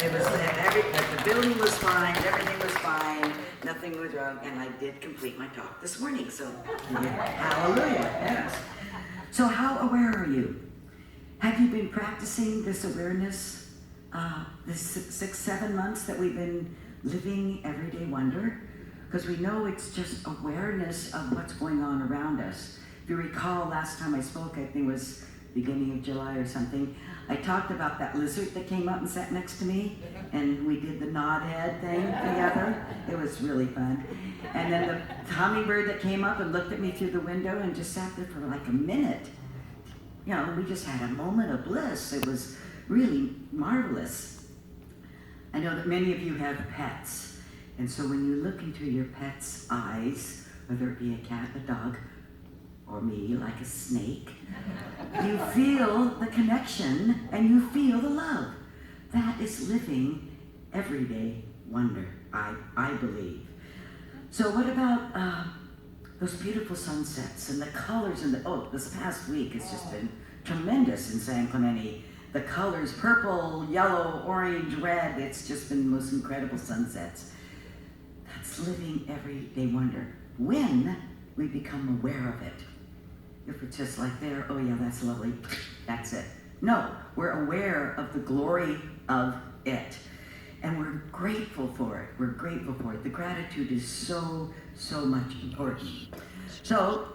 It was, the building was fine, everything was fine, nothing was wrong, and I did complete my talk this morning, so hallelujah, yes. So how aware are you? Have you been practicing this awareness this 6-7 months that we've been living Everyday Wonder? Because we know it's just awareness of what's going on around us. If you recall, last time I spoke, I think it was beginning of July or something, I talked about that lizard that came up and sat next to me, and we did the nod head thing together. It was really fun. And then the hummingbird that came up and looked at me through the window and just sat there for like a minute. You know, we just had a moment of bliss. It was really marvelous. I know that many of you have pets, and so when you look into your pet's eyes, whether it be a cat, a dog, or me, like a snake, you feel the connection and you feel the love. That is living everyday wonder, I believe. So what about those beautiful sunsets and the colors and this past week has just been tremendous in San Clemente. The colors, purple, yellow, orange, red, it's just been the most incredible sunsets. That's living everyday wonder when we become aware of it. If it's just like there, oh yeah, that's lovely, that's it. No, we're aware of the glory of it. And we're grateful for it. We're grateful for it. The gratitude is so, so much important. So,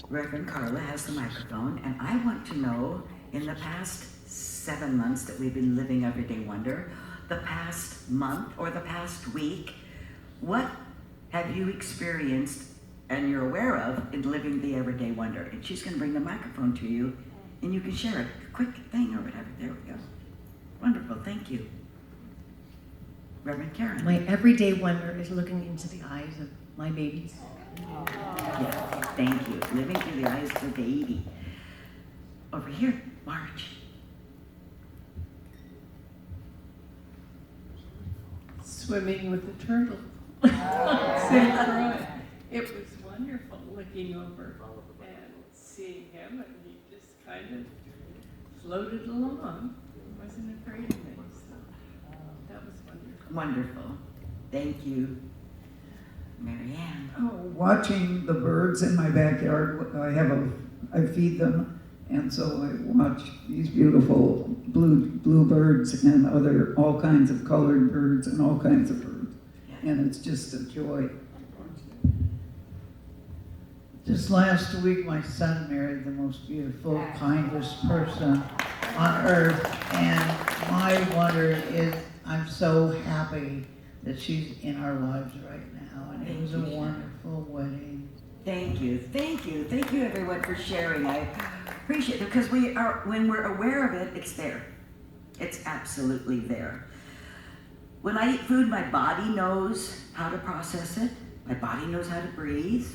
Reverend Carla has the microphone, and I want to know, in the past 7 months that we've been living Everyday Wonder, the past month or the past week, what have you experienced and you're aware of in living the Everyday Wonder? And she's going to bring the microphone to you, and you can share a quick thing or whatever. There we go. Wonderful, thank you. Reverend Karen. My everyday wonder is looking into the eyes of my babies. Yeah, thank you. Living through the eyes of the baby. Over here, Marge. Swimming with the turtle. St. Croix. It was wonderful looking over and seeing him, and he just kind of floated along. He wasn't afraid of me, so that was wonderful. Wonderful. Thank you. Marianne. Oh, watching the birds in my backyard, I feed them, and so I watch these beautiful blue birds and all kinds of colored birds and all kinds of birds, and it's just a joy. Just last week, my son married the most beautiful, kindest person on earth, and my wonder is I'm so happy that she's in our lives right now, and it was a wonderful wedding. Thank you, thank you, thank you everyone for sharing. I appreciate it because when we're aware of it, it's there. It's absolutely there. When I eat food, my body knows how to process it. My body knows how to breathe.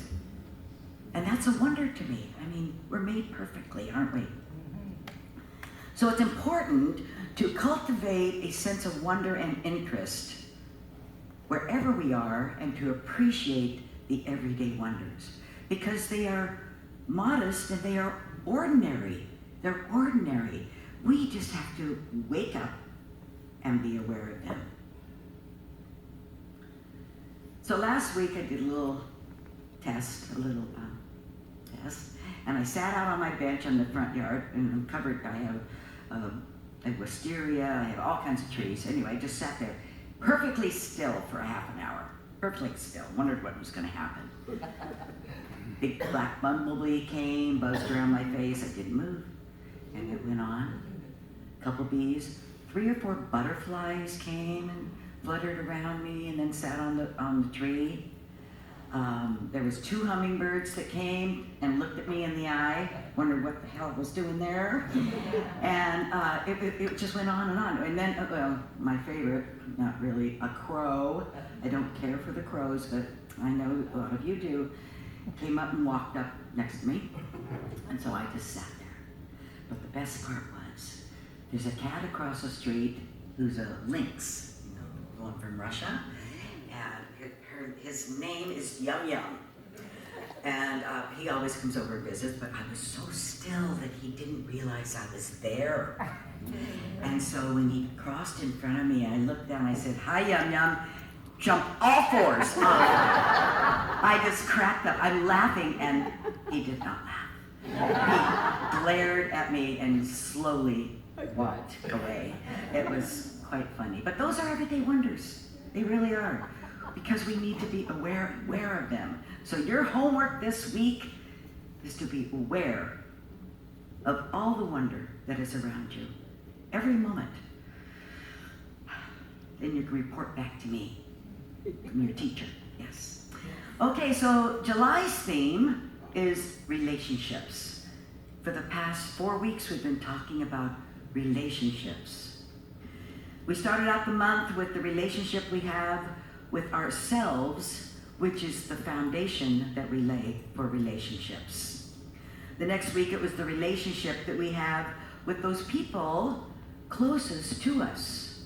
And that's a wonder to me. I mean, we're made perfectly, aren't we? So it's important to cultivate a sense of wonder and interest wherever we are, and to appreciate the everyday wonders, because they are modest and they are ordinary. They're ordinary. We just have to wake up and be aware of them. So last week I did a little test, and I sat out on my bench on the front yard, and I'm covered. I have a wisteria, I have all kinds of trees. Anyway, I just sat there perfectly still for a half an hour. Perfectly still. Wondered what was going to happen. Big black bumblebee came, buzzed around my face. I didn't move. And it went on. A couple bees. 3 or 4 butterflies came and fluttered around me and then sat on the tree. There was 2 hummingbirds that came and looked at me in the eye, wondered what the hell I was doing there. And it just went on and on. And then, well, my favorite, not really, a crow. I don't care for the crows, but I know a lot of you do. Came up and walked up next to me. And so I just sat there. But the best part was, there's a cat across the street who's a lynx, one from Russia. And his name is Yum Yum. And he always comes over and visits, but I was so still that he didn't realize I was there. And so when he crossed in front of me, I looked down, I said, "Hi, Yum Yum," jumped all fours off. I just cracked up. I'm laughing, and he did not laugh. He glared at me and slowly walked away. It was quite funny. But those are everyday wonders. They really are. Because we need to be aware of them. So your homework this week is to be aware of all the wonder that is around you. Every moment. Then you can report back to me from your teacher. Yes. Okay, so July's theme is relationships. For the past 4 weeks, we've been talking about relationships. We started out the month with the relationship we have with ourselves, which is the foundation that we lay for relationships. The next week, it was the relationship that we have with those people closest to us.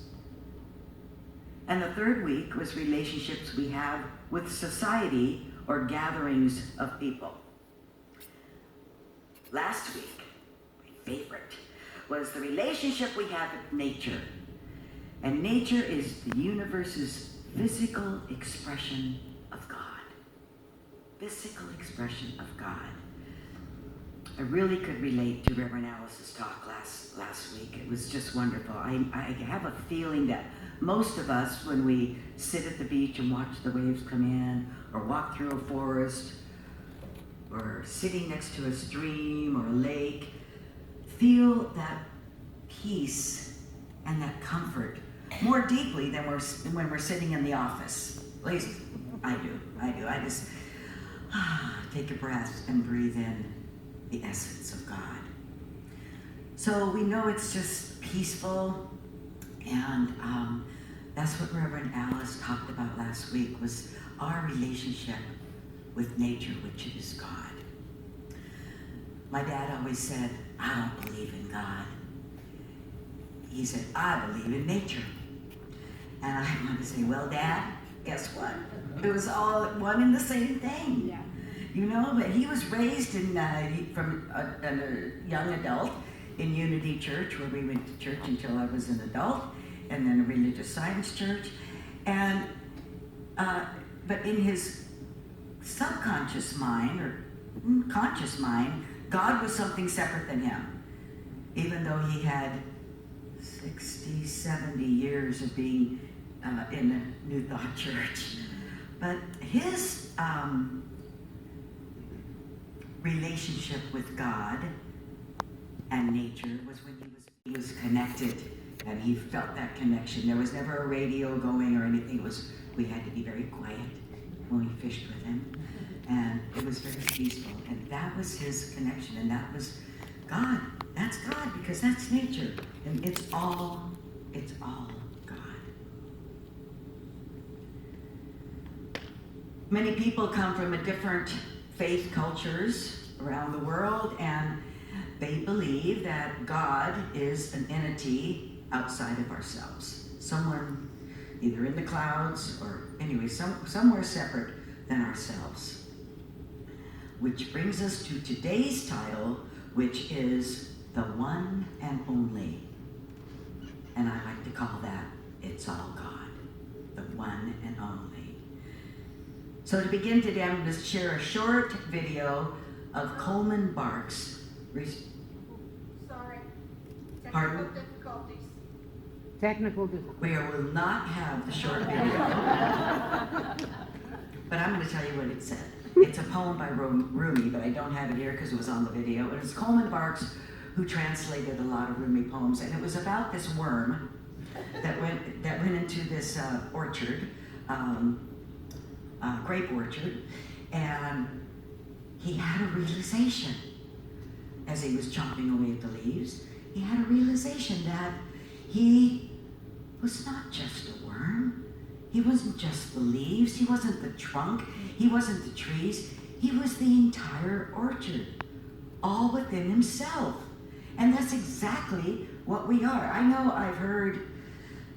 And the third week was relationships we have with society or gatherings of people. Last week, my favorite, was the relationship we have with nature. And nature is the universe's physical expression of God. Physical expression of God. I really could relate to Reverend Alice's talk last week. It was just wonderful. I have a feeling that most of us, when we sit at the beach and watch the waves come in, or walk through a forest, or sitting next to a stream or a lake, feel that peace and that comfort more deeply than when we're sitting in the office. At least I do. I just take a breath and breathe in the essence of God. So we know it's just peaceful, and that's what Reverend Alice talked about last week, was our relationship with nature, which is God. My dad always said, "I don't believe in God." He said, "I believe in nature." And I wanted to say, "Well, Dad, guess what? It was all one and the same thing." Yeah. You know, but he was raised from a young adult in Unity Church, where we went to church until I was an adult, and then a religious science church. And but in his subconscious mind or conscious mind, God was something separate than him, even though he had 60, 70 years of being in a New Thought church. But his relationship with God and nature was when he was connected, and he felt that connection. There was never a radio going or anything. We had to be very quiet when we fished with him, and it was very peaceful. And that was his connection, and that was God. That's God, because that's nature, and it's all God. Many people come from a different faith cultures around the world, and they believe that God is an entity outside of ourselves, someone either in the clouds or anyway, somewhere separate than ourselves. Which brings us to today's title, which is the one and only. And I like to call that It's All God, the one and only. So to begin today, I'm going to share a short video of Coleman Barks. Sorry. Pardon? Difficulties. Technical difficulty. We will not have the short video. But I'm going to tell you what it said. It's a poem by Rumi, but I don't have it here because it was on the video. And it's Coleman Barks who translated a lot of Rumi poems. And it was about this worm that went into this orchard, grape orchard, and he had a realization as he was chomping away at the leaves. He had a realization that he was not just a worm. He wasn't just the leaves. He wasn't the trunk. He wasn't the trees. He was the entire orchard, all within himself. And that's exactly what we are. I know I've heard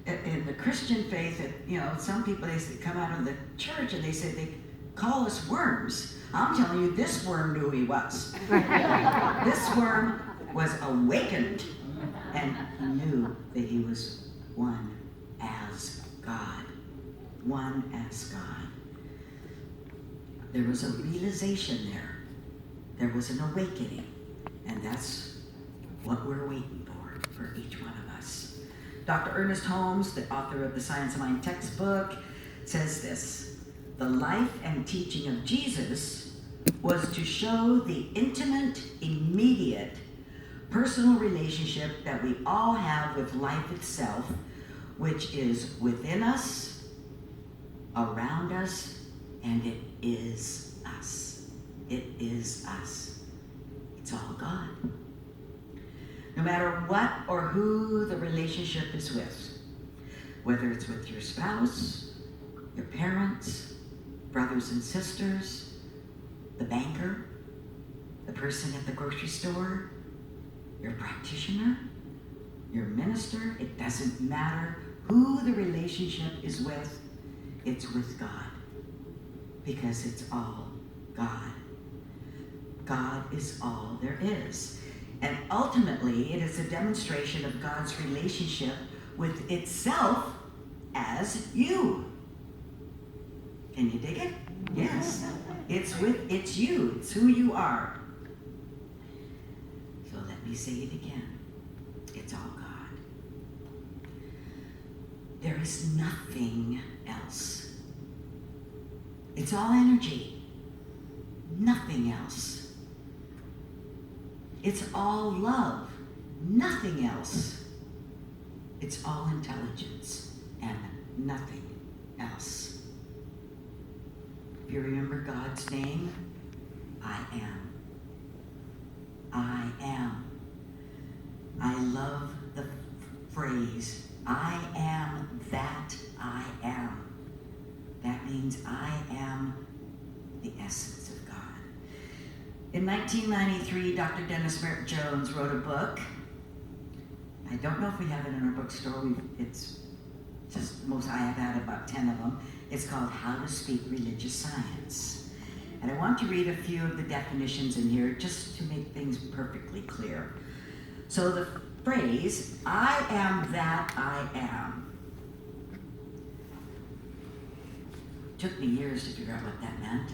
in the Christian faith that, some people, they come out of the church and they say call us worms. I'm telling you, this worm knew who he was. This worm was awakened, and he knew that he was one as God. One as God. There was a realization there. There was an awakening, and that's what we're waiting for each one of us. Dr. Ernest Holmes, the author of the Science of Mind textbook, says this: the life and teaching of Jesus was to show the intimate, immediate, personal relationship that we all have with life itself, which is within us, around us, and it is us. It is us. It's all God. No matter what or who the relationship is with, whether it's with your spouse, your parents, brothers and sisters, the banker, the person at the grocery store, your practitioner, your minister, it doesn't matter who the relationship is with, it's with God. Because it's all God. God is all there is. And ultimately, it is a demonstration of God's relationship with itself as you. Can you dig it? Yes. It's you. It's who you are. So let me say it again. It's all God. There is nothing else. It's all energy. Nothing else. It's all love. Nothing else. It's all intelligence and nothing else. If you remember God's name, I am. I am. I love the phrase, I am that I am. That means I am the essence of God. In 1993, Dr. Dennis Merritt Jones wrote a book. I don't know if we have it in our bookstore. It's just, I have had about 10 of them. It's called How to Speak Religious Science. And I want to read a few of the definitions in here just to make things perfectly clear. So the phrase, I am that I am. Took me years to figure out what that meant.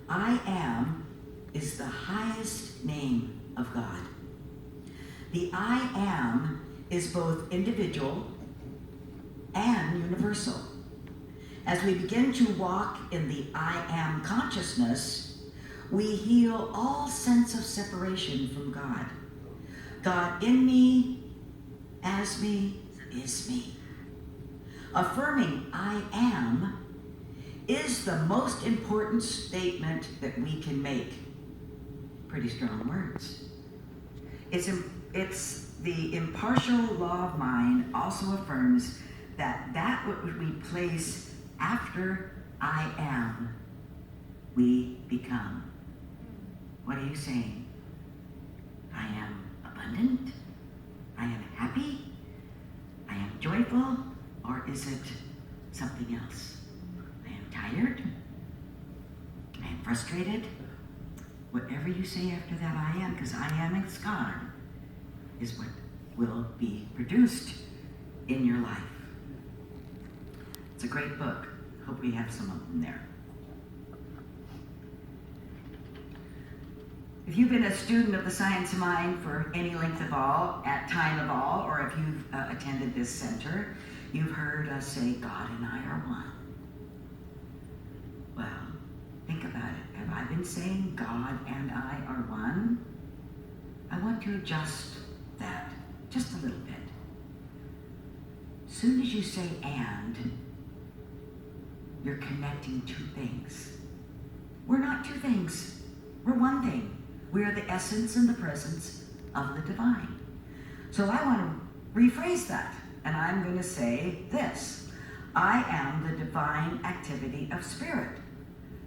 I am is the highest name of God. The I am is both individual and universal. As we begin to walk in the I am consciousness, we heal all sense of separation from God. God in me, as me, is me. Affirming I am is the most important statement that we can make. Pretty strong words. It's the impartial law of mind also affirms that what we place after I am, we become. What are you saying? I am abundant? I am happy? I am joyful? Or is it something else? I am tired? I am frustrated? Whatever you say after that I am, because I am is God, is what will be produced in your life. It's a great book. Hope we have some of them there. If you've been a student of the Science of Mind for any length of all, at time of all, or if you've attended this center, you've heard us say, God and I are one. Well, think about it. Have I been saying God and I are one? I want to adjust that just a little bit. As soon as you say and, you're connecting two things. We're not two things. We're one thing. We are the essence and the presence of the divine. So I want to rephrase that, and I'm going to say this. I am the divine activity of spirit.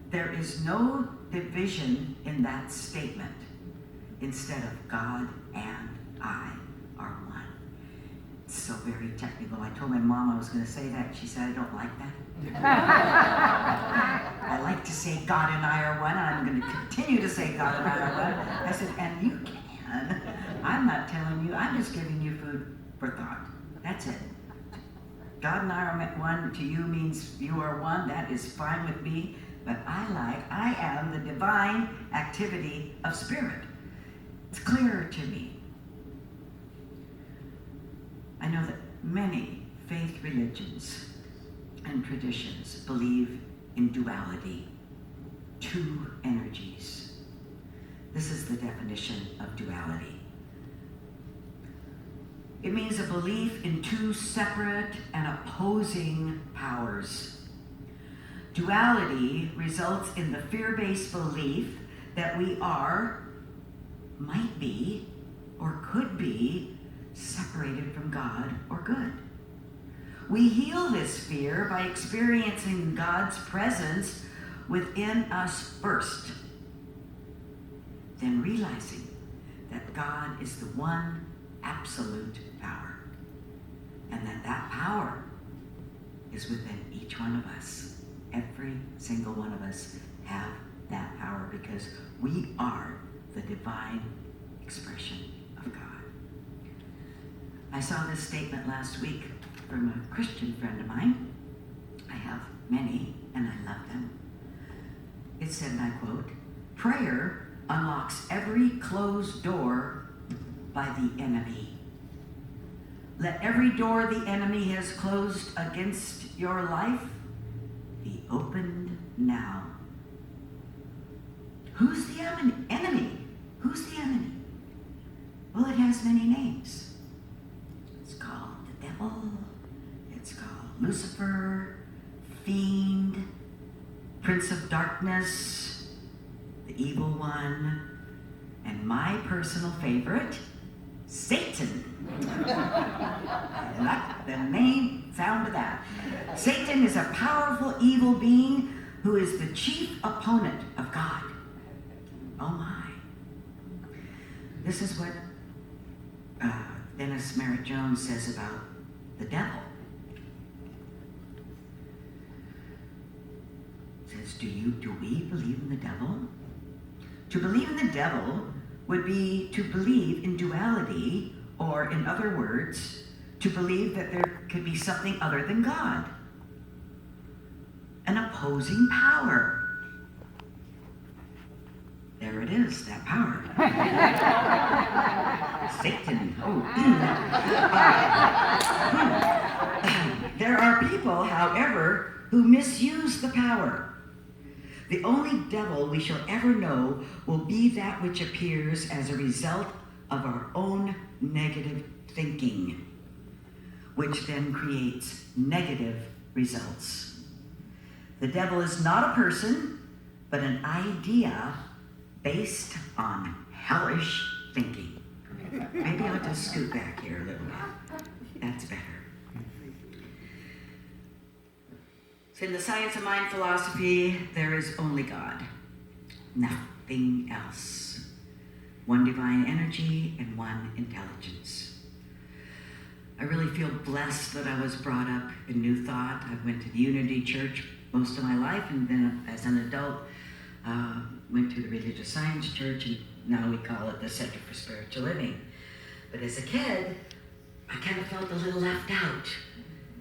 There is no division in that statement. Instead of God and I It's so very technical. I told my mom I was going to say that. She said, I don't like that. I like to say God and I are one, and I'm going to continue to say God and I are one. I said, and you can. I'm not telling you. I'm just giving you food for thought. That's it. God and I are one to you means you are one. That is fine with me. But I am the divine activity of spirit. It's clearer to me. I know that many faith religions and traditions believe in duality, two energies. This is the definition of duality. It means a belief in two separate and opposing powers. Duality results in the fear-based belief that we are, might be, or could be separated from God or good. We heal this fear by experiencing God's presence within us first, then realizing that God is the one absolute power, and that power is within each one of us. Every single one of us have that power because we are the divine expression of God. I saw this statement last week from a Christian friend of mine. I have many, and I love them. It said, and I quote, prayer unlocks every closed door by the enemy. Let every door the enemy has closed against your life be opened now. Who's the enemy? Who's the enemy? Well, it has many names. It's called the devil. It's called Lucifer, fiend, prince of darkness, the evil one, and my personal favorite, Satan. I like the name sound of that. Satan is a powerful evil being who is the chief opponent of God. Oh my. This is what Dennis Merritt Jones says about the devil. It says, do we believe in the devil? To believe in the devil would be to believe in duality, or in other words, to believe that there could be something other than God. An opposing power. There it is, that power. Satan. There are people, however, who misuse the power. The only devil we shall ever know will be that which appears as a result of our own negative thinking, which then creates negative results. The devil is not a person, but an idea based on hellish thinking. Maybe I'll just scoot back here a little bit. That's better. So in the science of mind philosophy, there is only God, nothing else. One divine energy and one intelligence. I really feel blessed that I was brought up in New Thought. I went to the Unity Church most of my life, and then as an adult, went to the Religious Science Church, and now we call it the Center for Spiritual Living. But as a kid, I kind of felt a little left out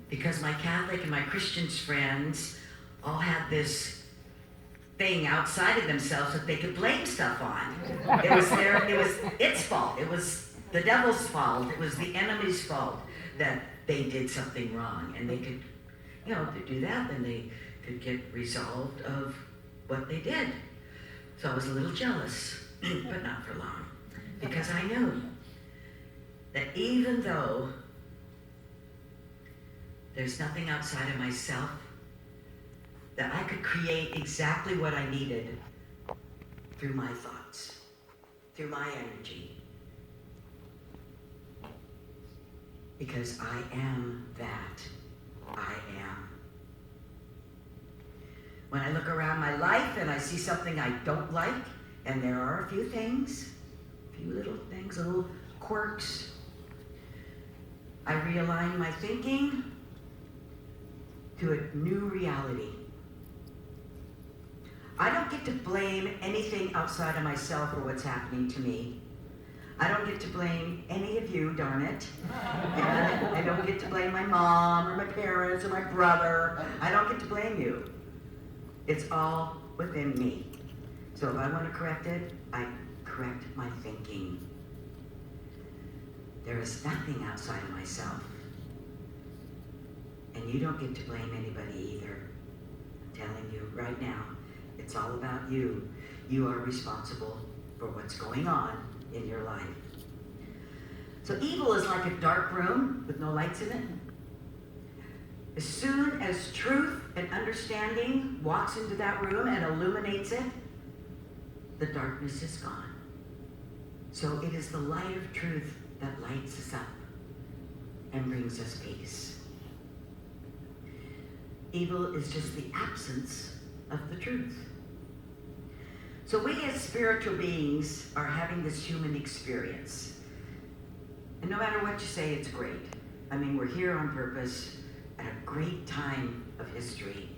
because my Catholic and my Christian friends all had this thing outside of themselves that they could blame stuff on. It was its fault. It was the devil's fault. It was the enemy's fault that they did something wrong. And they could, to do that, then they could get resolved of what they did. So I was a little jealous, but not for long, because I knew that even though there's nothing outside of myself, that I could create exactly what I needed through my thoughts, through my energy. Because I am that I am. When I look around my life and I see something I don't like, and there are a few things, a few little things, little quirks, I realign my thinking to a new reality. I don't get to blame anything outside of myself for what's happening to me. I don't get to blame any of you, darn it. And I don't get to blame my mom or my parents or my brother. I don't get to blame you. It's all within me. So if I want to correct it, I correct my thinking. There is nothing outside of myself. And you don't get to blame anybody either. I'm telling you right now, it's all about you. You are responsible for what's going on in your life. So evil is like a dark room with no lights in it. As soon as truth and understanding walks into that room and illuminates it, the darkness is gone. So it is the light of truth that lights us up and brings us peace. Evil is just the absence of the truth. So we as spiritual beings are having this human experience. And no matter what you say, it's great. I mean, we're here on purpose at a great time of history.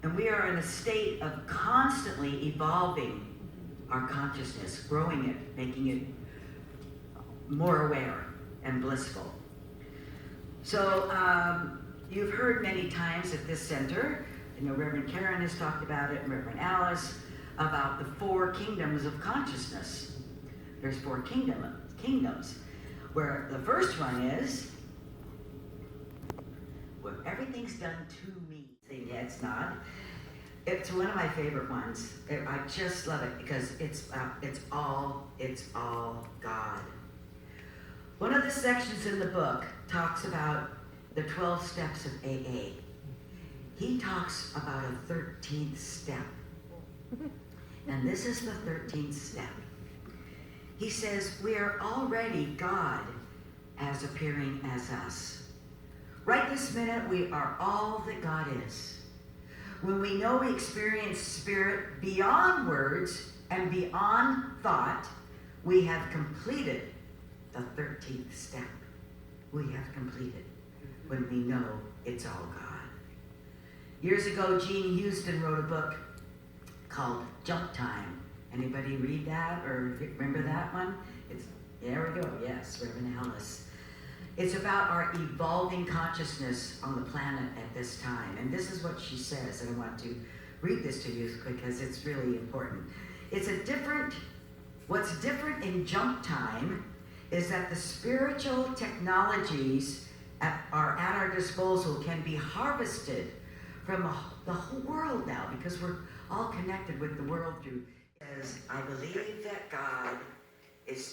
And we are in a state of constantly evolving our consciousness, growing it, making it more aware and blissful. So you've heard many times at this center, I know Reverend Karen has talked about it, and Reverend Alice, about the 4 kingdoms of consciousness. There's 4 kingdoms, where the first one is where everyth's done to me. Saying, yeah, it's not. It's one of my favorite ones. I just love it because it's all God. One of the sections in the book talks about the 12 steps of AA. He talks about a 13th step. And this is the 13th step. He says, we are already God as appearing as us. Right this minute, we are all that God is. When we know we experience spirit beyond words and beyond thought, we have completed the 13th step. We have completed when we know it's all God. Years ago, Gene Houston wrote a book called Jump Time. Anybody read that or remember that one? There we go, yes, Reverend Alice. It's about our evolving consciousness on the planet at this time. And this is what she says, and I want to read this to you because it's really important. What's different in Jump Time is that the spiritual technologies are at our disposal can be harvested from the whole world now because we're all connected with the world through. Says, I believe that God is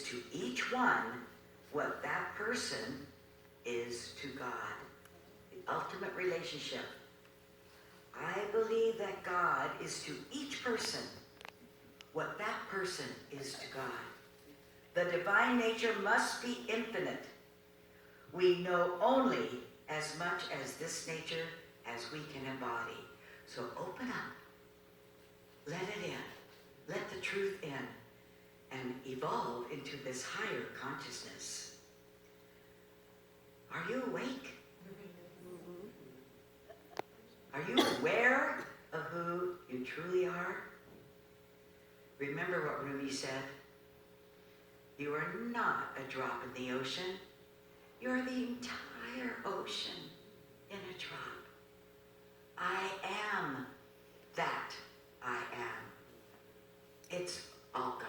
to each one what that person is to God. The ultimate relationship. I believe that God is to each person what that person is to God. The divine nature must be infinite. We know only as much as this nature as we can embody. So open up. Let it in. Let the truth in. And evolve into this higher consciousness. Are you awake? Are you aware of who you truly are? Remember what Rumi said. You are not a drop in the ocean. You are the entire ocean in a drop. I am that I am. It's all God.